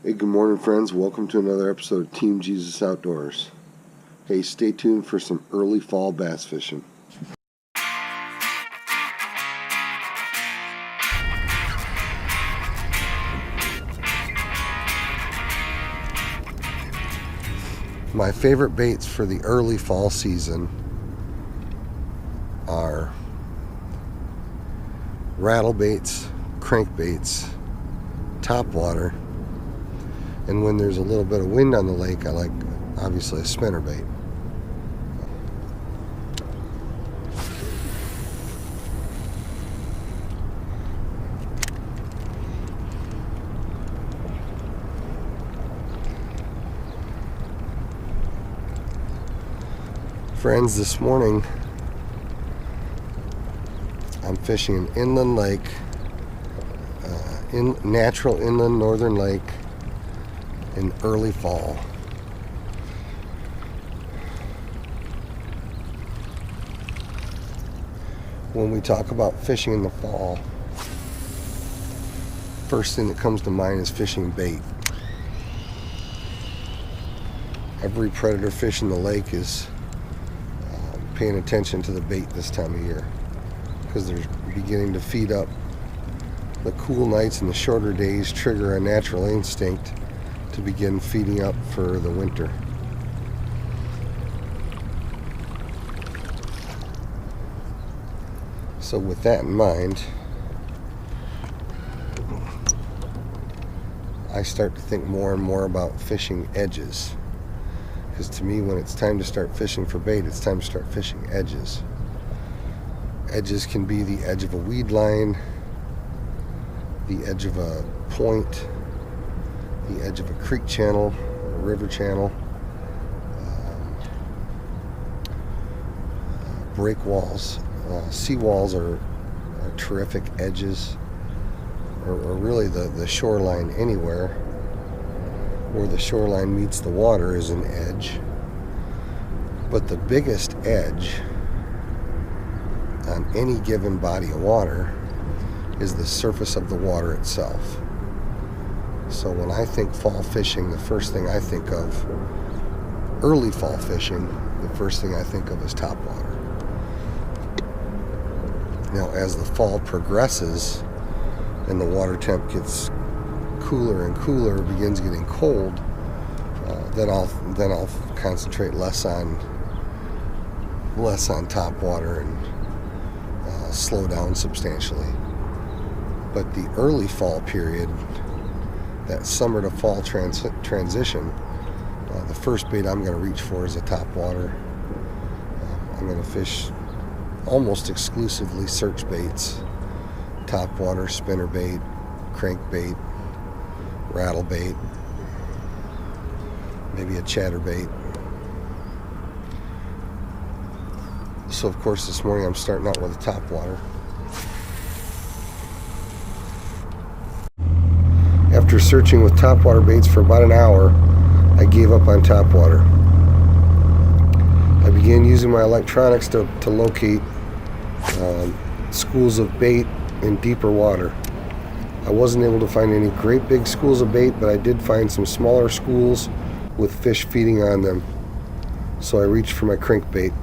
Hey, good morning, friends. Welcome to another episode of Team Jesus Outdoors. Hey, stay tuned for some early fall bass fishing. My favorite baits for the early fall season are rattle baits, crankbaits, topwater, and when there's a little bit of wind on the lake, I like, obviously, a spinnerbait. Friends, this morning I'm fishing an inland lake, natural inland northern lake in early fall. When we talk about fishing in the fall, first thing that comes to mind is fishing bait. Every predator fish in the lake is paying attention to the bait this time of year because they're beginning to feed up. The cool nights and the shorter days trigger a natural instinct to begin feeding up for the winter. So with that in mind, I start to think more and more about fishing edges. Because to me, when it's time to start fishing for bait, it's time to start fishing edges. Edges can be the edge of a weed line, the edge of a point, the edge of a creek channel, a river channel, break walls. Sea walls are terrific edges, or really the shoreline anywhere where the shoreline meets the water is an edge. But the biggest edge on any given body of water is the surface of the water itself. So when I think fall fishing, the first thing I think of, early fall fishing, the first thing I think of is topwater. Now as the fall progresses and the water temp gets cooler and cooler, begins getting cold, then I'll concentrate less on topwater and slow down substantially. But the early fall period, that summer to fall transition, the first bait I'm going to reach for is a topwater. I'm going to fish almost exclusively search baits: topwater, spinnerbait, crankbait, rattle bait, maybe a chatterbait. So of course this morning I'm starting out with a topwater. After searching with topwater baits for about an hour, I gave up on topwater. I began using my electronics to locate schools of bait in deeper water. I wasn't able to find any great big schools of bait, but I did find some smaller schools with fish feeding on them. So I reached for my crankbait.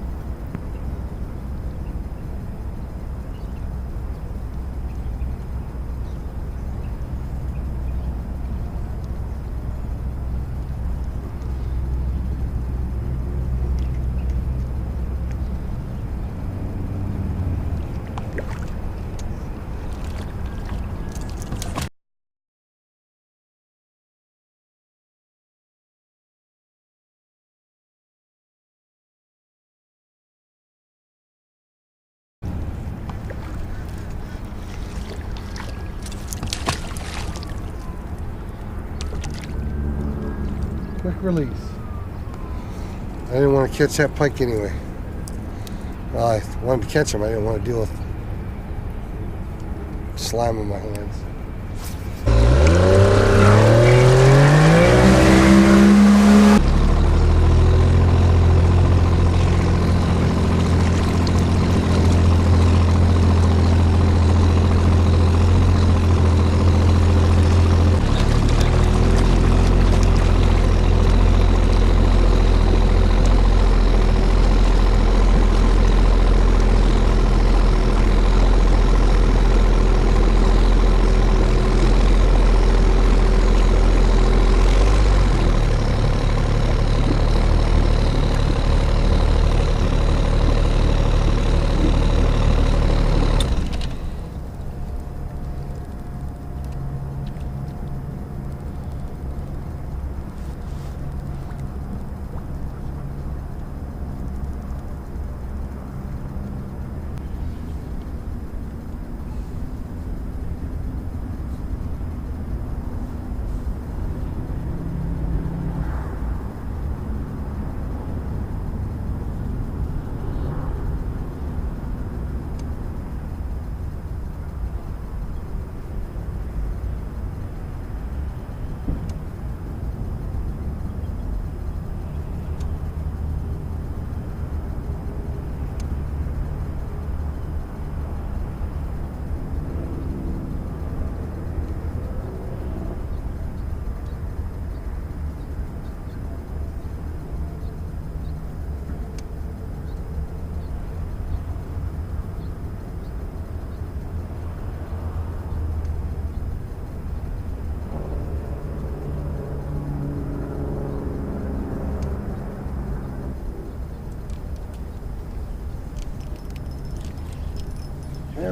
Quick release. I didn't want to catch that pike anyway. Well, I wanted to catch him. I didn't want to deal with slime in my hands.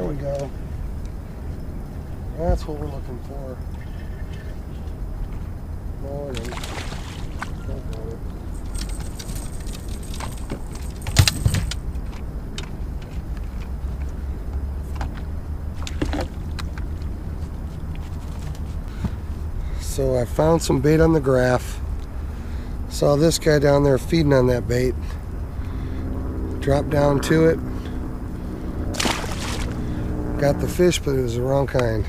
we go. That's what we're looking for. Morning. So I found some bait on the graph. Saw this guy down there feeding on that bait. Dropped down to it. Got the fish, but it was the wrong kind.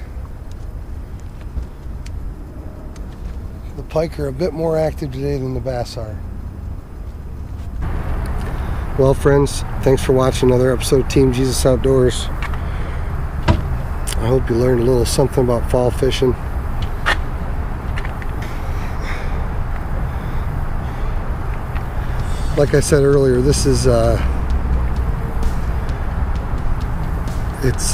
The pike are a bit more active today than the bass are. Well, friends, thanks for watching another episode of Team Jesus Outdoors. I hope you learned a little something about fall fishing. Like I said earlier, this is it's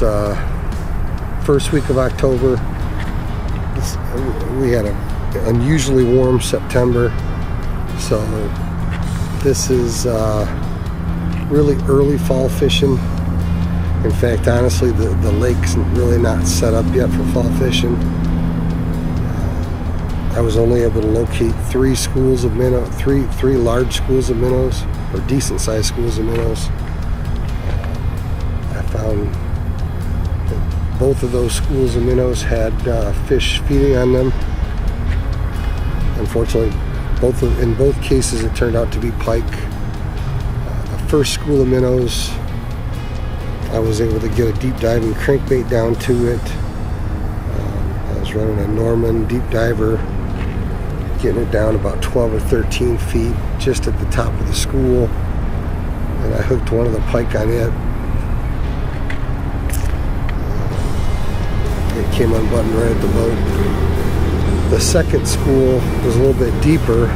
first week of October. We had an unusually warm September, so this is really early fall fishing. In fact, honestly, the lake's really not set up yet for fall fishing. I was only able to locate three schools of minnow, three large schools of minnows, or decent sized schools of minnows. I found that both of those schools of minnows had fish feeding on them. Unfortunately, in both cases it turned out to be pike. The first school of minnows, I was able to get a deep diving crankbait down to it. I was running a Norman deep diver, getting it down about 12 or 13 feet just at the top of the school, and I hooked one of the pike on it. It came unbuttoned right at the boat. The second school was a little bit deeper.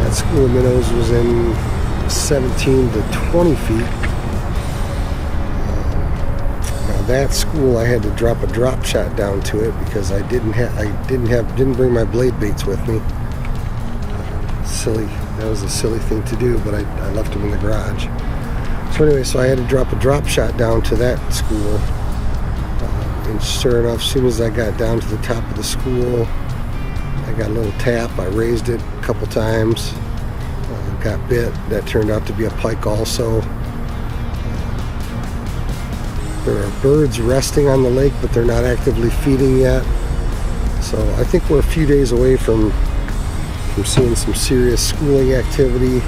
That school of minnows was in 17 to 20 feet. That school I had to drop a drop shot down to it because I didn't bring my blade baits with me. Silly, that was a silly thing to do, but I left them in the garage. So anyway, so I had to drop a drop shot down to that school, and sure enough, as soon as I got down to the top of the school, I got a little tap. I raised it a couple times, got bit. That turned out to be a pike also. There are birds resting on the lake, but they're not actively feeding yet. So I think we're a few days away from seeing some serious schooling activity.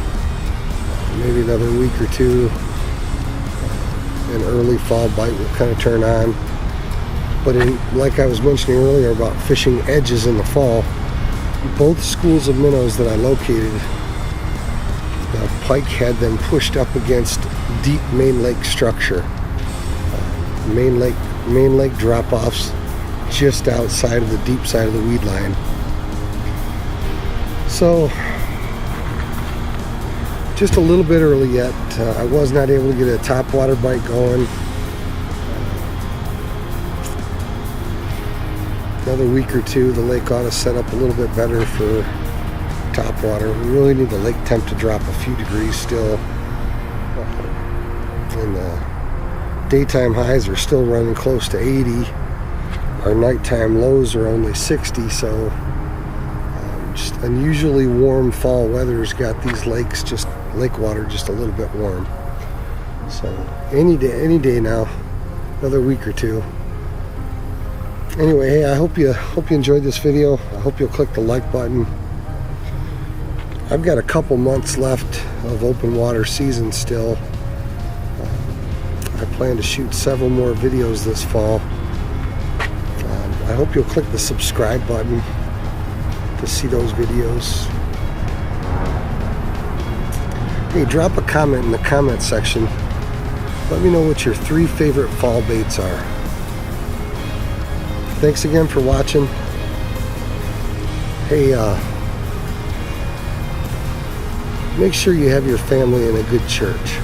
Maybe another week or two. An early fall bite will kind of turn on. But like I was mentioning earlier about fishing edges in the fall, both schools of minnows that I located, the pike had them pushed up against deep main lake structure. Main lake drop-offs just outside of the deep side of the weed line. So just a little bit early yet. I was not able to get a topwater bite going. Another week or two, the lake ought to set up a little bit better for topwater. We really need the lake temp to drop a few degrees still. And daytime highs are still running close to 80. Our nighttime lows are only 60, so just unusually warm fall weather's got these lakes, just lake water, just a little bit warm. So any day now, another week or two. Anyway, hey, I hope you enjoyed this video. I hope you'll click the like button. I've got a couple months left of open water season still. I plan to shoot several more videos this fall. I hope you'll click the subscribe button to see those videos. Hey, drop a comment in the comment section. Let me know what your 3 favorite fall baits are. Thanks again for watching. Hey, make sure you have your family in a good church.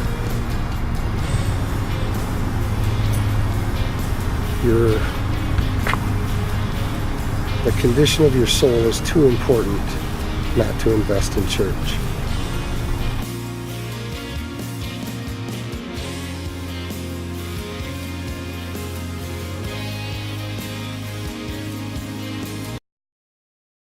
The condition of your soul is too important not to invest in church.